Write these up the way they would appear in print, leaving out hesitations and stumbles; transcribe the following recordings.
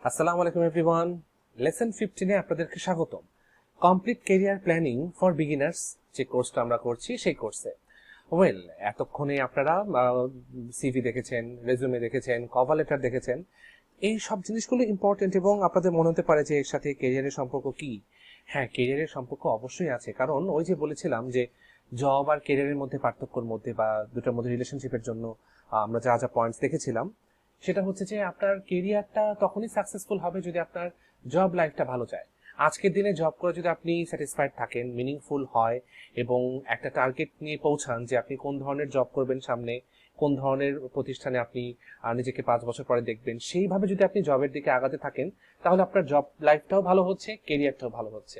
আসসালামু আলাইকুম everyone. Lesson 15 এ আপনাদেরকে স্বাগতম। Complete career planning for beginners যে কোর্সটা আমরা করছি সেই কোর্সে। এতক্ষণে আপনারা সিভি দেখেছেন, রেজুমে দেখেছেন, কভার লেটার দেখেছেন। এই সব জিনিসগুলো ইম্পর্টেন্ট এবং আপনাদের মনে হতে পারে যে এর সাথে ক্যারিয়ারের সম্পর্ক কি। হ্যাঁ, ক্যারিয়ারের সম্পর্ক অবশ্যই আছে, কারণ ওই যে বলেছিলাম যে জব আর ক্যারিয়ারের মধ্যে পার্থক্যর মধ্যে বা দুটোর মধ্যে রিলেশনশিপের জন্য আমরা যা যা পয়েন্টস দেখেছিলাম সেটা হচ্ছে যে আপনার কেরিয়ারটা তখনই সাকসেসফুল হবে যদি আপনার জব লাইফটা ভালো যায়। আজকের দিনে জব করে যদি আপনি স্যাটিসফাইড থাকেন, মিনিংফুল হয় এবং একটা টার্গেট নিয়ে পৌঁছান যে আপনি কোন ধরনের জব করবেন সামনে, কোন ধরনের প্রতিষ্ঠানে আপনি নিজেকে 5 বছর পরে দেখবেন, সেইভাবে যদি আপনি জবের দিকে আগাতে থাকেন তাহলে আপনার জব লাইফটাও ভালো হচ্ছে, কেরিয়ারটাও ভালো হচ্ছে।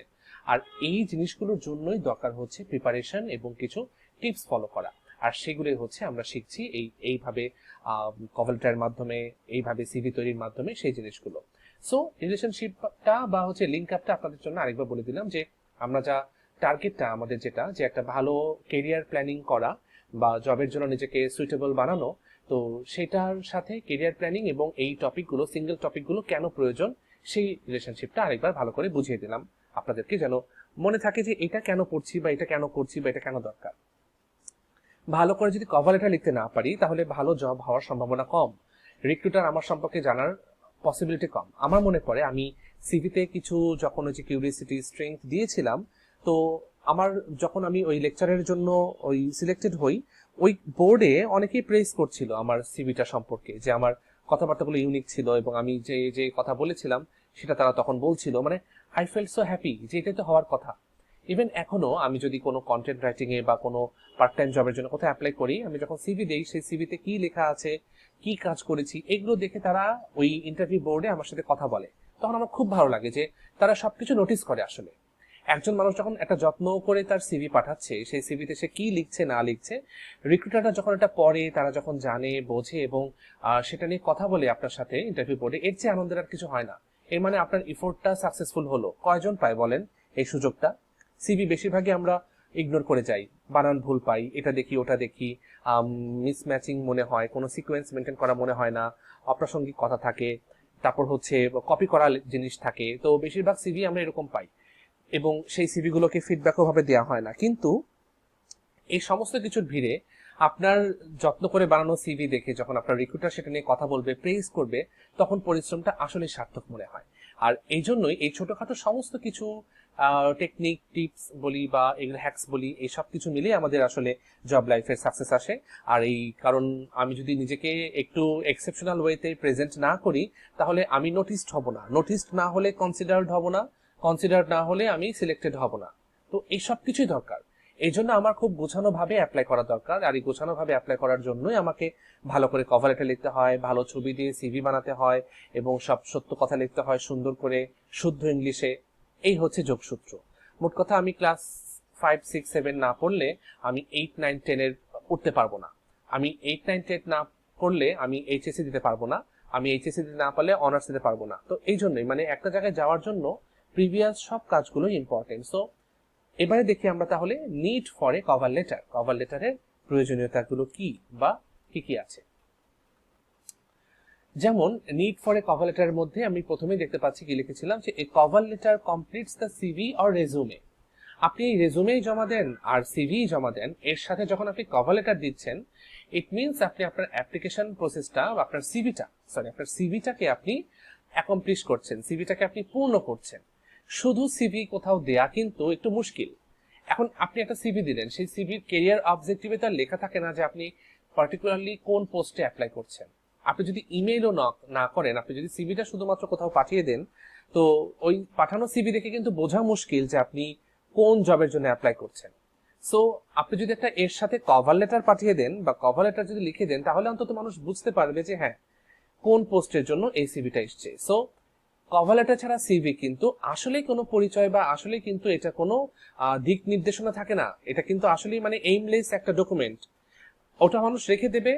আর এই জিনিসগুলোর জন্যই দরকার হচ্ছে প্রিপারেশন এবং কিছু টিপস ফলো করা। আর সেগুলোই হচ্ছে আমরা শিখছি এইভাবে কভার লেটারের মাধ্যমে, এইভাবে সিভি তৈরির মাধ্যমে সেই জিনিসগুলো। সো রিলেশনশিপটা বা হচ্ছে লিঙ্ক আপটা আপনাদের জন্য আরেকবার বলে দিলাম যে আমরা যা টার্গেটটা আমাদের যেটা যে একটা ভালো কেরিয়ার প্ল্যানিং করা বা জবের জন্য নিজেকে সুইটেবল বানানো, তো সেটার সাথে কেরিয়ার প্ল্যানিং এবং এই টপিকগুলো, সিঙ্গেল টপিকগুলো কেন প্রয়োজন সেই রিলেশনশিপটা আরেকবার ভালো করে বুঝিয়ে দিলাম আপনাদেরকে, যেন মনে থাকে যে এটা কেন পড়ছি বা এটা কেন করছি বা এটা কেন দরকার। ভালো করে যদি কভার লেটার লিখতে না পারি তাহলে ভালো জব হওয়ার সম্ভাবনা কম, রিক্রুটার আমার সম্পর্কে জানার পসিবিলিটি কম। আমার মনে পড়ে আমি সিভিতে কিছু যখন ওই যে কিউরিয়াসিটি স্ট্রেংথ দিয়েছিলাম, তো আমার যখন আমি ওই লেকচারের জন্য ওই সিলেক্টেড হই, ওই বোর্ডে অনেকেই প্রেস করছিল আমার সিভিটা সম্পর্কে, যে আমার কথাবার্তাগুলো ইউনিক ছিল এবং আমি যে যে কথা বলেছিলাম সেটা তারা তখন বলছিল। মানে আই ফেল সো হ্যাপি যে এটাই তো হওয়ার কথা। ইভেন এখনো আমি যদি কোনো কন্টেন্ট রাইটিং এ বা কোনো পার্ট টাইম জবের জন্য কোথাও অ্যাপ্লাই করি, আমি যখন সিভি দেই সেই সিভিতে কি লেখা আছে, কি কাজ করেছি, এগুলো দেখে তারা ওই ইন্টারভিউ বোর্ডে আমার সাথে কথা বলে। তখন আমার খুব ভালো লাগে যে তারা সবকিছু নোটিস করে। আসলে একজন মানুষ যখন একটা যত্ন করে তার সিভি পাঠাচ্ছে, সেই সিভিতে সে কি লিখছে না লিখছে, রিক্রুটাররা যখন এটা পড়ে, তারা যখন জানে, বোঝে এবং সেটা নিয়ে কথা বলে আপনার সাথে ইন্টারভিউ বোর্ডে, এর চেয়ে আনন্দের আর কিছু হয় না। এর মানে আপনার ইফোর্টটা সাকসেসফুল হলো। কয়জন পায় বলেন এই সুযোগটা? সিভি বেশিরভাগই আমরা ইগনোর করে যাই, বানান ভুল পাই, এটা দেখি ওটা দেখি, মিসম্যাচিং মনে হয়, কোনো সিকোয়েন্স মেনটেন করা মনে হয় না, অপ্রাসঙ্গিক কথা থাকে, তারপর হচ্ছে কপি করা জিনিস থাকে। তো বেশিরভাগ সিভি আমরা এরকম পাই এবং সেই সিভিগুলোকে ফিডব্যাকও ভাবে দেওয়া হয় না। কিন্তু এই সমস্ত কিছুর ভিড়ে আপনার যত্ন করে বানানো সিভি দেখে যখন আপনার রিক্রুটার সেটা নিয়ে কথা বলবে, প্রেজ করবে, তখন পরিশ্রমটা আসলে সার্থক মনে হয়। আর এই জন্যই এই ছোটখাটো সমস্ত কিছু টেকনিক, টিপস বলি বা এগুলো হ্যাকস বলি, এই সব কিছু মিলিয়ে আমাদের আসলে জব লাইফের সাকসেস আসে। আর এই কারণ আমি যদি নিজেকে একটু এক্সেপশনাল ওয়েতে প্রেজেন্ট না করি তাহলে আমি নোটিসড হব না, নোটিসড না হলে কনসিডার্ড হব না, কনসিডার্ড না হলে আমি সিলেক্টেড হব না। তো এই সব কিছুই দরকার। এই জন্য আমার খুব গোছানো ভাবে অ্যাপ্লাই করা দরকার। আর এই গোছানো ভাবে অ্যাপ্লাই করার জন্যই আমাকে ভালো করে কভার লেটার লিখতে হয়, ভালো ছবি দিয়ে সিভি বানাতে হয় এবং সব সত্য কথা লিখতে হয় সুন্দর করে, শুদ্ধ ইংলিশে। এই হচ্ছে যোগসূত্র। মোট কথা, আমি ক্লাস 5, 6, 7 না পড়লে আমি 8, 9, 10 পড়তে পারবো না। আমি 8, 9, 10 না পড়লে আমি এইচএসসি দিতে পারবো না। আমি এইচএসসি দিতে না পারলে অনার্স দিতে পারবো না। তো এই জন্যই মানে একটা জায়গায় যাওয়ার জন্য প্রিভিয়াস সব কাজগুলো ইম্পর্টেন্ট। সো এবারে দেখি আমরা তাহলে need for a cover letter, cover লেটারের প্রয়োজনীয়তাগুলো কি বা কি কি আছে। যেমন নিড ফর এ কভার লেটারের মধ্যে আমি প্রথমেই দেখতে পাচ্ছি কি লিখেছিলাম যে a cover letter completes the CV or resume. আপনি এই রেজুমেই জমা দেন আর সিভি জমা দেন, এর সাথে যখন আপনি কভার লেটার দিচ্ছেন, ইট মিনস আপনি আপনার অ্যাপ্লিকেশন প্রসেসটা, আপনার সিভিটাকে আপনি অ্যাকমপ্লিশ করছেন, সিভিটাকে আপনি পূর্ণ করছেন। শুধু সিভি কোথাও দেয়া কিন্তু একটু মুশকিল। এখন আপনি একটা সিভি দিলেন, সেই সিভির কেরিয়ার অবজেক্টিভে তার লেখা থাকে না যে আপনি পার্টিকুলারলি কোন পোস্টে অ্যাপ্লাই করছেন। আপনি যদি ইমেইলও না করেন, আপনি যদি সিভিটা শুধুমাত্র কোথাও পাঠিয়ে দেন, তো ওই পাঠানো সিভি দেখে কিন্তু বোঝা মুশকিল যে আপনি কোন জবের জন্য অ্যাপ্লাই করছেন। সো আপনি যদি একটা এর সাথে কভার লেটার পাঠিয়ে দেন বা কভার লেটার যদি লিখে দেন, তাহলে অন্তত মানুষ বুঝতে পারবে যে হ্যাঁ, কোন পোস্টের জন্য এই সিভিটা এসছে। সো কভার লেটার ছাড়া সিভি কিন্তু আসলে কোনো পরিচয় বা আসলে কিন্তু এটা কোনো দিক নির্দেশনা থাকে না। এটা কিন্তু আসলে মানে এইমলেস একটা ডকুমেন্ট। ওটা মানুষ রেখে দেবে,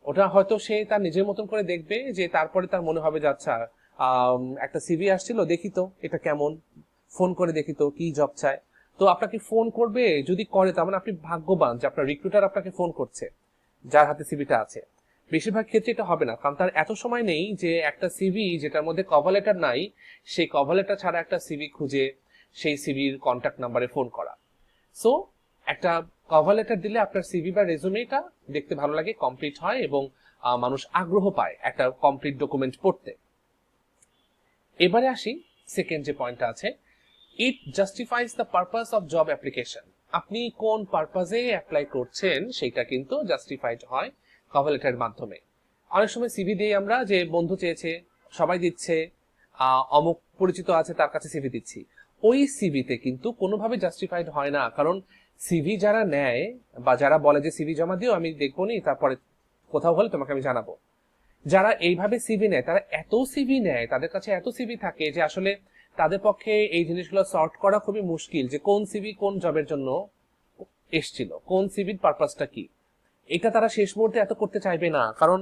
ওটা হয়তো সে তার নিজের মতন করে দেখবে, যে তারপরে তার মনে হবে যে আচ্ছা, একটা সিভি আসছিল, দেখি তো এটা কেমন, ফোন করে দেখি তো কি জব চায়। তো আপনাকে ফোন করবে, যদি করে তার মানে আপনি ভাগ্যবান যে আপনার রিক্রুটার আপনাকে ফোন করছে যার হাতে সিভিটা আছে। বেশিরভাগ ক্ষেত্রে এটা হবে না, কারণ তার এত সময় নেই যে একটা সিভি যেটার মধ্যে কভার লেটার নাই সেই কভার লেটার ছাড়া একটা সিভি খুঁজে সেই সিভির কন্ট্যাক্ট নাম্বারে ফোন করা। সো একটা কভার লেটার দিলে আপনার সিভি বা রেজুমেটা দেখতে ভালো লাগে, কমপ্লিট হয় এবং মানুষ আগ্রহ পায় একটা কমপ্লিট ডকুমেন্ট পড়তে। এবারে আসি সেকেন্ড যে পয়েন্টটা আছে, it justifies the purpose of job application. আপনি কোন পারপাজে অ্যাপ্লাই করছেন সেটা কিন্তু জাস্টিফাইড হয় কভার লেটারের মাধ্যমে। অনেক সময় সিভি দিয়ে আমরা যে বন্ধু চেয়েছে, সবাই দিচ্ছে, অমুক পরিচিত আছে তার কাছে সিভি দিচ্ছি, ওই সিভিতে কিন্তু কোনোভাবে জাস্টিফাইড হয় না। কারণ সিভি যারা নেয় বা যারা বলে যে সিভি জমা দিও, আমি দেখবো নি, তারপরে কোথাও হলে তোমাকে আমি জানাবো, যারা এইভাবে সিভি নেয় তারা এত সিভি নেয়, তাদের কাছে এত সিভি থাকে যে আসলে তাদের পক্ষে এই জিনিসগুলো সর্ট করা খুবই মুশকিল, যে কোন সিভি কোন জবের জন্য এসছিল, কোন সিভির পারপাসটা কি, এটা তারা শেষ মুহূর্তে এত করতে চাইবে না। কারণ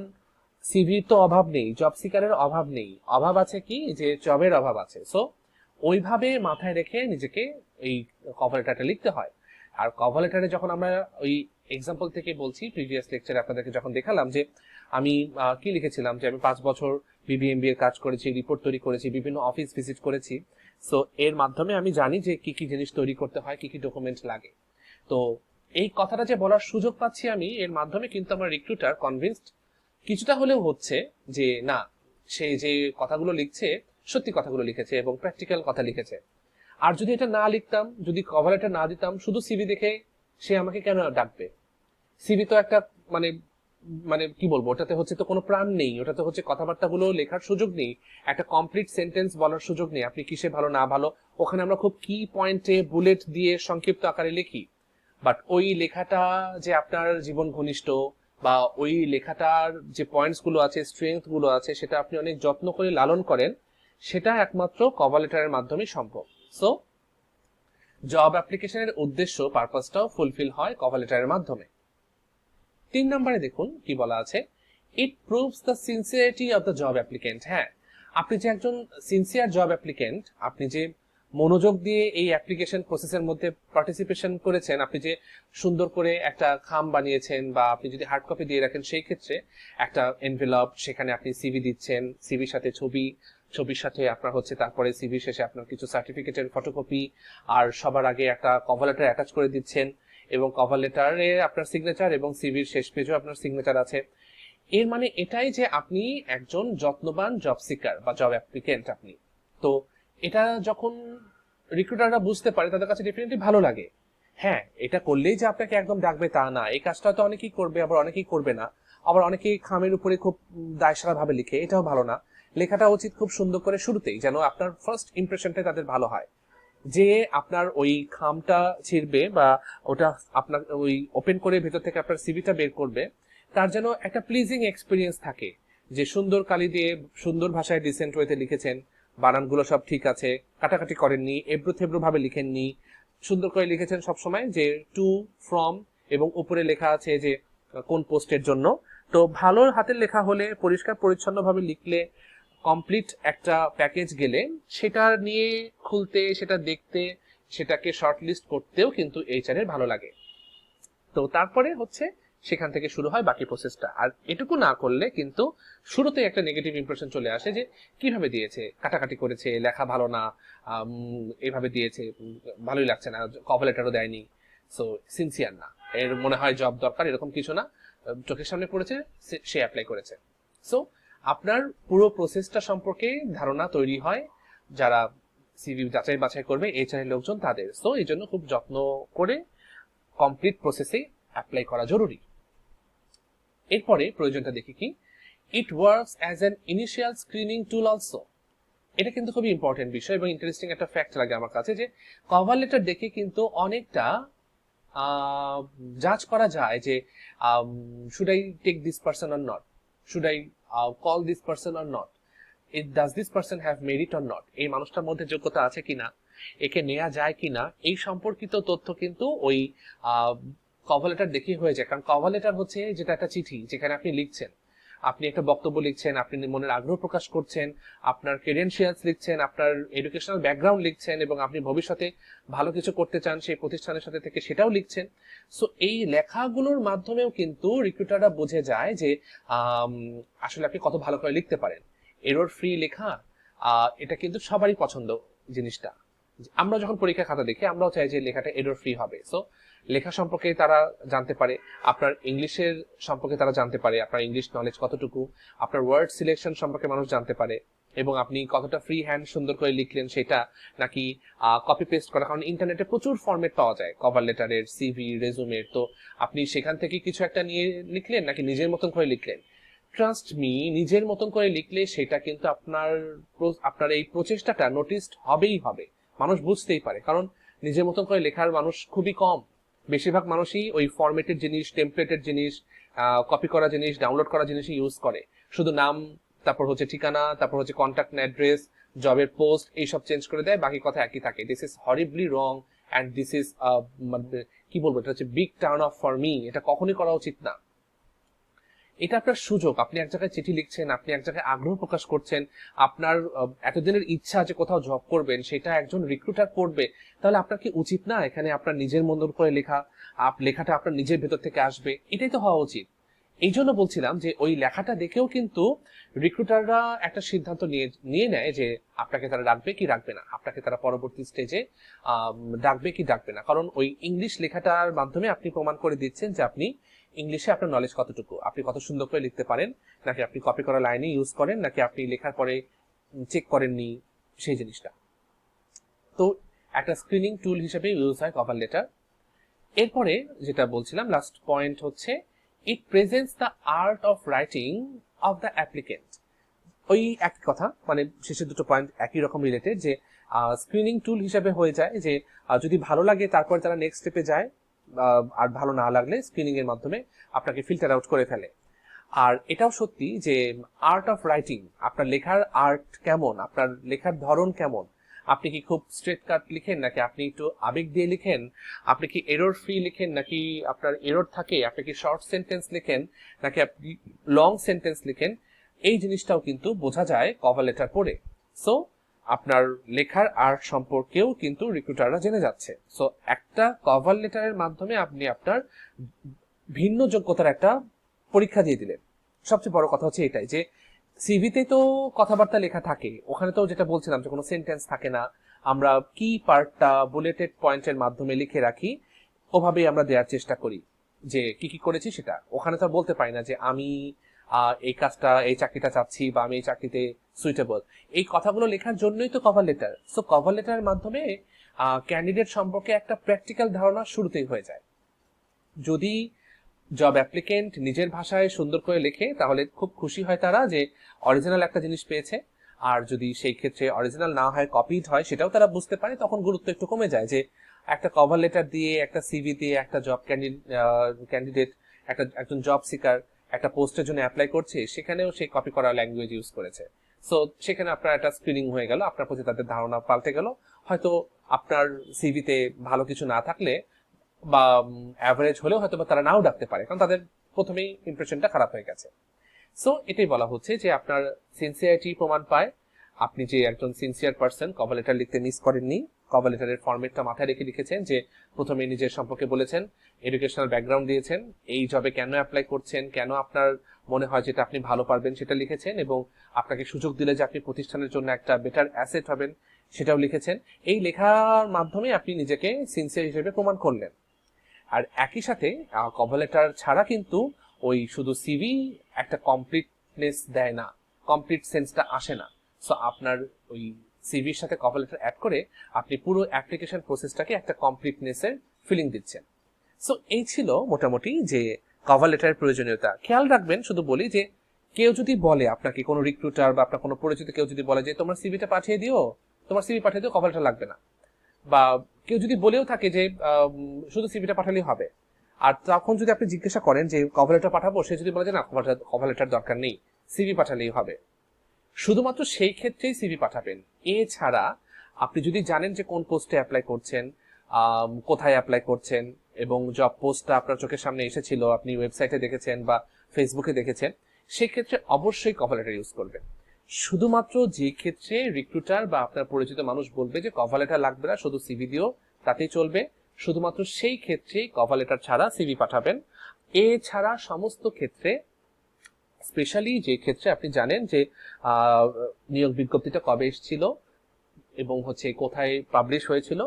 সিভির তো অভাব নেই, জব সিকারের অভাব নেই, অভাব আছে কি যে জবের অভাব আছে। সো ওইভাবে মাথায় রেখে নিজেকে এই কভার লেটারটা লিখতে হয়। আর কভার লেটারে যখন আমরা ওই এক্সাম্পল থেকে বলছি, প্রিভিয়াস লেকচারে আপনাদেরকে যখন দেখালাম যে আমি কি লিখেছিলাম, যে আমি 5 বছর বিবিএমবি এর কাজ করেছি, রিপোর্ট তৈরি করেছি, বিভিন্ন অফিস ভিজিট করেছি, সো এর মাধ্যমে আমি জানি যে কি কি জিনিস তৈরি করতে হয়, কি কি ডকুমেন্ট লাগে। তো এই কথাটা যে বলার সুযোগ পাচ্ছি আমি, এর মাধ্যমে কিন্তু আমার রিক্রুটার কনভিন্সড কিছুটা হলেও হচ্ছে যে না, সে যে কথাগুলো লিখছে সত্যি কথাগুলো লিখেছে এবং প্র্যাকটিক্যাল কথা লিখেছে। আর যদি এটা না লিখতাম, যদি কভার লেটার না দিতাম, শুধু সিভি দেখে সে আমাকে কেন ডাকবে? সিভি তো একটা মানে মানে কি বলবো, ওটাতে হচ্ছে তো কোনো প্রাণ নেই, ওটাতে হচ্ছে কথাবার্তাগুলো লেখার সুযোগ নেই, একটা কমপ্লিট সেন্টেন্স বলার সুযোগ নেই, আপনি কিসে ভালো না ভালো ওখানে আমরা খুব কি পয়েন্টে বুলেট দিয়ে সংক্ষিপ্ত আকারে লিখি। বাট ওই লেখাটা যে আপনার জীবন ঘনিষ্ঠ, বা ওই লেখাটার যে পয়েন্টস গুলো আছে, স্ট্রেংথ গুলো আছে, সেটা আপনি অনেক যত্ন করে লালন করেন, সেটা একমাত্র কভার লেটারের মাধ্যমে সম্ভব। সো জব অ্যাপ্লিকেশনের উদ্দেশ্য, পারপাসটাও ফুলফিল হয় কভার লেটারের মাধ্যমে। 3 নম্বরে দেখুন কি বলা আছে, it proves the sincerity of the job applicant. হ্যাঁ, আপনি যে একজন সিনসিয়ার জব অ্যাপ্লিকেন্ট, আপনি যে মনোযোগ দিয়ে এই অ্যাপ্লিকেশন প্রসেসের মধ্যে পার্টিসিপেশন করেছেন, আপনি যে সুন্দর করে একটা খাম বানিয়েছেন, বা আপনি যদি হার্ড কপি দিয়ে রাখেন, সেই ক্ষেত্রে একটা এনভেলপ, সেখানে আপনি সিভি দিচ্ছেন, সিভির সাথে ছবি, ছবির সাথে আপনার হচ্ছে তারপরে সিভি শেষে আপনার কিছু সার্টিফিকেটের ফটোকপি, আর সবার আগে একটা কভার লেটার অ্যাটাচ করে দিচ্ছেন, এবং কভার লেটারে আপনার সিগনেচার এবং সিভির শেষ পেজেও আপনার সিগনেচার আছে। এর মানে এটাই যে আপনি একজন যত্নবান জব সিকার বা জব অ্যাপ্লিকেন্ট আপনি। তো এটা যখন রিক্রুটাররা বুঝতে পারে, তাদের কাছে ডেফিনেটলি ভালো লাগে। হ্যাঁ, এটা করলেই যে আপনাকে একদম ডাকবে তা না, এই কাজটা তো অনেকেই করবে, আবার অনেকেই করবে না, আবার অনেকেই খামের উপরে খুব দায়সারা ভাবে লিখে, এটাও ভালো না। লেখাটা উচিত খুব সুন্দর করে শুরুতেই, যেন আপনার ফার্স্ট ইমপ্রেশনটাই তাদের ভালো হয়, যে আপনার ওই খামটা ছিঁড়বে বা ওটা আপনার ওই ওপেন করে ভেতর থেকে আপনার সিভিটা বের করবে, তার যেন একটা প্লিজিং এক্সপিরিয়েন্স থাকে, যে সুন্দর কালি দিয়ে সুন্দর ভাষায় ডিসেন্ট ওয়েতে লিখেছেন, বানানগুলো সব ঠিক আছে, কাটাকাটি করেননি, এবড়ো থেবড়ো ভাবে লিখেননি, সুন্দর করে লিখেছেন সবসময়, যে টু, ফ্রম, এবং উপরে লেখা আছে যে কোন পোস্টের জন্য। তো ভালো হাতের লেখা হলে, পরিষ্কার পরিচ্ছন্ন ভাবে লিখলে, কমপ্লিট একটা প্যাকেজ গেলে, সেটা নিয়ে খুলতে, সেটা দেখতে, সেটাকে শর্টলিস্ট করতেও কিন্তু এইচআর এর ভালো লাগে। তো তারপরে হচ্ছে সেখান থেকে শুরু হয় বাকি প্রসেসটা। আর এটুকু না করলে কিন্তু শুরুতে একটা নেগেটিভ ইমপ্রেশন চলে আসে, যে কিভাবে দিয়েছে, কাটাকাটি করেছে, লেখা ভালো না, এভাবে দিয়েছে, ভালোই লাগছে না, কভার লেটারও দেয়নি, সো সিনসিয়ার না, এর মনে হয় জব দরকার, এরকম কিছু না, চোখের সামনে পড়েছে, সে অ্যাপ্লাই করেছে। সো আপনার পুরো প্রসেসটা সম্পর্কে ধারণা তৈরি হয় যারা সিভি যাচাই বাছাই করবে, এইচআর লোকজন, তাদের। সো এই জন্য খুব যত্ন করে কমপ্লিট প্রসেসে অ্যাপ্লাই করা জরুরি। এরপরে প্রয়োজনটা দেখি কি, it works as an initial screening tool also. এটা কিন্তু খুবই ইম্পর্টেন্ট বিষয় এবং ইন্টারেস্টিং একটা ফ্যাক্ট লাগে আমার কাছে, যে কভার লেটার দেখে কিন্তু অনেকটা জাজ করা যায় যে should I take this person or not, should I call this person or not, does this person have merit or not, এই মানুষটার মধ্যে যোগ্যতা আছে কিনা, একে নেওয়া যায় কিনা, এই সম্পর্কিত তথ্য কিন্তু ওই কভার লেটার দেখেই হয়ে যায়। কারণ কভার লেটার হচ্ছে যেটা একটা চিঠি, যেখানে আপনি লিখছেন, আপনি একটা বক্তব্য লিখছেন, আপনি মনের আগ্রহ প্রকাশ করছেন, আপনার ক্রেডেনশিয়ালস লিখছেন, আপনার এডুকেশনাল ব্যাকগ্রাউন্ড লিখছেন, এবং আপনি ভবিষ্যতে ভালো কিছু করতে চান সেই প্রতিষ্ঠানের সাথে থেকে সেটাও লিখছেন। সো এই লেখাগুলোর মাধ্যমেও কিন্তু রিক্রুটাররা বুঝে যায় যে আসলে আপনি কত ভালো করে লিখতে পারেন। এরর ফ্রি লেখা এটা কিন্তু সবারই পছন্দ জিনিসটা। আমরা যখন পরীক্ষা খাতা দেখি আমরাও চাই যে লেখাটা এরর ফ্রি হবে। সো লেখা সম্পর্কে তারা জানতে পারে, আপনার ইংলিশের সম্পর্কে তারা জানতে পারে, আপনার ইংলিশ নলেজ কতটুকু, আপনার ওয়ার্ড সিলেকশন সম্পর্কে মানুষ জানতে পারে, এবং আপনি কতটা ফ্রি হ্যান্ড সুন্দর করে লিখলেন সেটা, নাকি কপি পেস্ট করা। কারণ ইন্টারনেটে প্রচুর ফরম্যাট পাওয়া যায় কভার লেটারের, সিভি, রেজুমের। তো আপনি সেখান থেকে কিছু একটা নিয়ে লিখলেন নাকি নিজের মতন করে লিখলেন। ট্রাস্ট মি, নিজের মতন করে লিখলে সেটা কিন্তু আপনার এই প্রচেষ্টাটা নোটিসড হবেই হবে, মানুষ বুঝতেই পারে। কারণ নিজের মতন করে লেখার মানুষ খুবই কম। বেশিরভাগ মানুষই ওই ফরম্যাটেড জিনিস, টেমপ্লেটেড জিনিস, কপি করা জিনিস, ডাউনলোড করা জিনিসই ইউজ করে। শুধু নাম, তারপর হচ্ছে ঠিকানা, তারপর হচ্ছে কন্ট্যাক্ট অ্যাড্রেস, জবের পোস্ট, এইসব চেঞ্জ করে দেয়, বাকি কথা একই থাকে। This is হরিবলি wrong and this is কি বলবো, এটা হচ্ছে big turn off for me. এটা কখনই করা উচিত না। এটা আপনার সুযোগ, আপনি এক জায়গায় চিঠি লিখছেন, আপনি এক জায়গায় আগ্রহ প্রকাশ করছেন, আপনার এতদিনের ইচ্ছা যে কোথাও জব করবেন সেটা একজন রিক্রুটার করবে, তাহলে আপনার কি উচিত না এখানে আপনার নিজের মতন করে লেখাটা আপনার নিজের ভেতর থেকে আসবে? এটাই তো হওয়া উচিত। এই জন্য বলছিলাম যে ওই লেখাটা দেখেও কিন্তু রিক্রুটাররা একটা সিদ্ধান্ত নিয়ে নেয় যে আপনাকে তারা রাখবে কি রাখবে না, আপনাকে তারা পরবর্তী স্টেজে ডাকবে কি ডাকবে না। কারণ ওই ইংলিশ লেখাটার মাধ্যমে আপনি প্রমাণ করে দিচ্ছেন যে আপনি ইংলিশে আপনার নলেজ কতটুকু, আপনি কত সুন্দর করে লিখতে পারেন, নাকি আপনি কপি করা লাইনে ইউজ করেন, নাকি আপনি লেখার পরে চেক করেননি সেই জিনিসটা। তো একটা স্ক্রিনিং টুল হিসেবে ইউজ হয় কভার লেটার। এরপরে যেটা বলছিলাম লাস্ট পয়েন্ট হচ্ছে it presents the art of writing of the applicant. ওই একই কথা, মানে শেষের দুটো পয়েন্ট একই রকম রিলেটেড, যে স্ক্রিনিং টুল হিসেবে হয়ে যায় যে যদি ভালো লাগে তারপর তারা নেক্সট স্টেপে যায়, আর ভালো না লাগলে স্ক্রিনিং এর মাধ্যমে আপনাকে ফিল্টার আউট করে ফেলে। আর এটাও সত্যি যে আর্ট অফ রাইটিং, আপনার লেখার আর্ট কেমন, আপনার লেখার ধরন কেমন, আপনি কি খুব স্ট্রেট কাট লিখেন, নাকি আপনি একটু আবেগ দিয়ে লিখেন, আপনি কি এরর ফ্রি লিখেন, নাকি আপনার এরর থাকে, আপনি কি শর্ট সেন্টেন্স লিখেন, নাকি আপনি লং সেন্টেন্স লিখেন, এই জিনিসটাও কিন্তু বোঝা যায় কভার লেটার পড়ে। সো আপনার লেখার আর্ট সম্পর্কেও কিন্তু রিক্রুটাররা জেনে যাচ্ছে। সো একটা কভার লেটারের মাধ্যমে আপনি আপনার ভিন্ন যোগ্যতার একটা পরীক্ষা দিয়ে দিলেন। সবচেয়ে বড় কথা হচ্ছে এটাই যে সিভিতে তো কথাবার্তা লেখা থাকে, ওখানে তো যেটা বলছিলাম যে কোনো সেন্টেন্স থাকে না, আমরা কি পার্টটা বুলেটেড পয়েন্টের মাধ্যমে লিখে রাখি, ওভাবেই আমরা দেওয়ার চেষ্টা করি যে কি কি করেছি সেটা। ওখানে তো বলতে পারি না যে আমি এই কাজটা, এই চাকরিটা চাচ্ছি, বা আমি এই চাকরিতে সুইটেবল। এই কথাগুলো লেখার জন্যই তো কভার লেটার। সো কভার লেটারের মাধ্যমে ক্যান্ডিডেট সম্পর্কে একটা প্র্যাকটিক্যাল ধারণা শুরুতেই হয়ে যায়। যদি জব অ্যাপ্লিকেন্ট নিজের ভাষায় সুন্দর করে লেখে তাহলে খুব খুশি হয় তারা যে অরিজিনাল একটা জিনিস পেয়েছে। আর যদি সেই ক্ষেত্রে অরিজিনাল না হয়, কপিড হয়, সেটাও তারা বুঝতে পারে, তখন গুরুত্ব একটু কমে যায় যে একটা কভার লেটার দিয়ে, একটা সিভি দিয়ে একটা জব ক্যান্ডিডেট, একজন জব সিকার একটা পোস্টের জন্য অ্যাপ্লাই করছে, সেখানেও সেই কপি করা ল্যাঙ্গুয়েজ ইউজ করেছে। সো সেখানে আপনার একটা স্ক্রিনিং হয়ে গেল, আপনার প্রতি তাদের ধারণা পাল্টে গেল। হয়তো আপনার সিভিতে ভালো কিছু না থাকলে বা অ্যাভারেজ হলেও হয়তো বা তারা নাও ডাকতে পারে, কারণ তাদের প্রথমেই ইমপ্রেশনটা খারাপ হয়ে গেছে। সো এটাই বলা হচ্ছে যে আপনার সিনসিয়ারিটি প্রমাণ পায়, আপনি যে একজন সিনসিয়ার পার্সন, কভার লেটার লিখতে মিস করেননি, কভার লেটারের ফরম্যাটটা মাথায় রেখে লিখেছেন, যে প্রথমে নিজের সম্পর্কে বলেছেন, এডুকেশনাল ব্যাকগ্রাউন্ড দিয়েছেন, এই জবে কেন অ্যাপ্লাই করছেন, কেন আপনার মনে হয় যেটা আপনি ভালো পারবেন সেটা লিখেছেন, এবং আপনাকে সুযোগ দিলে যে আপনি প্রতিষ্ঠানের জন্য একটা বেটার অ্যাসেট হবেন সেটাও লিখেছেন। এই লেখার মাধ্যমে আপনি নিজেকে সিনসিয়ার হিসেবে প্রমাণ করলেন। আর একই সাথে কভার লেটার ছাড়া কিন্তু ওই শুধু সিভি একটা কমপ্লিটনেস দেয় না, কমপ্লিট সেন্সটা আসে না। সো আপনার ওই সিভির সাথে কভার লেটার অ্যাড করে আপনি পুরো অ্যাপ্লিকেশন প্রসেসটাকে একটা কমপ্লিটনেসের ফিলিং দিচ্ছেন। সো এই ছিল মোটামুটি যে কভার লেটারের প্রয়োজনীয়তা। খেয়াল রাখবেন, শুধু বলি যে কেউ যদি বলে আপনাকে, কোনো রিক্রুটার বা আপনার কোনো পরিচিত কেউ যদি বলে যে তোমার সিভিটা পাঠিয়ে দিও, তোমার সিভি পাঠিয়ে দিও, কভার লেটার লাগবে না, বা কেউ যদি বলেও থাকে যে শুধু সিভিটা পাঠালেই হবে, আর তখন যদি আপনি জিজ্ঞাসা করেন যে কভার লেটার পাঠাবো, সে যদি বলে যে না, কভার লেটার দরকার নেই, সিভি পাঠালেই হবে, শুধুমাত্র সেই ক্ষেত্রেই সিভি পাঠাবেন। এছাড়া আপনি যদি জানেন যে কোন পোস্টে অ্যাপ্লাই করছেন, কোথায় অ্যাপ্লাই করছেন, এবং জব পোস্টটা আপনার চোখের সামনে এসেছিল, আপনি ওয়েবসাইটে দেখেছেন বা ফেসবুকে দেখেছেন, সেক্ষেত্রে অবশ্যই কভার লেটার ইউজ করবেন। শুধুমাত্র যে ক্ষেত্রে রিক্রুটার বা আপনার পরিচিত মানুষ বলবে যে কভার লেটার লাগবে না, শুধু সিভি দিও, তাতেই চলবে, শুধুমাত্র সেই ক্ষেত্রেই কভার লেটার ছাড়া সিভি পাঠাবেন। এছাড়া সমস্ত ক্ষেত্রে, স্পেশালি যে ক্ষেত্রে আপনি জানেন যে নিয়োগ বিজ্ঞপ্তিটা কবে এসেছিল এবং কোথায় পাবলিশ হয়েছিল,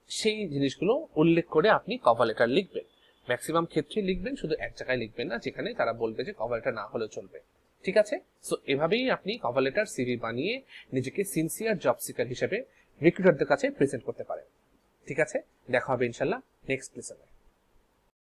সেই জিনিসগুলো উল্লেখ করে আপনি কভার লেটার লিখবেন। ম্যাক্সিমাম ক্ষেত্রে লিখবেন, শুধু এক জায়গায় লিখবেন না যেখানে তারা বলবে যে কভার লেটার না হলেও চলবে। ঠিক আছে? সো এভাবেই আপনি কভার লেটার সিভি বানিয়ে নিজেকে সিনসিয়ার জব সিকার হিসেবে রিক্রুটারদের কাছে প্রেজেন্ট করতে পারেন। ঠিক আছে, দেখা হবে ইনশাল্লাহ নেক্সট লেসনে।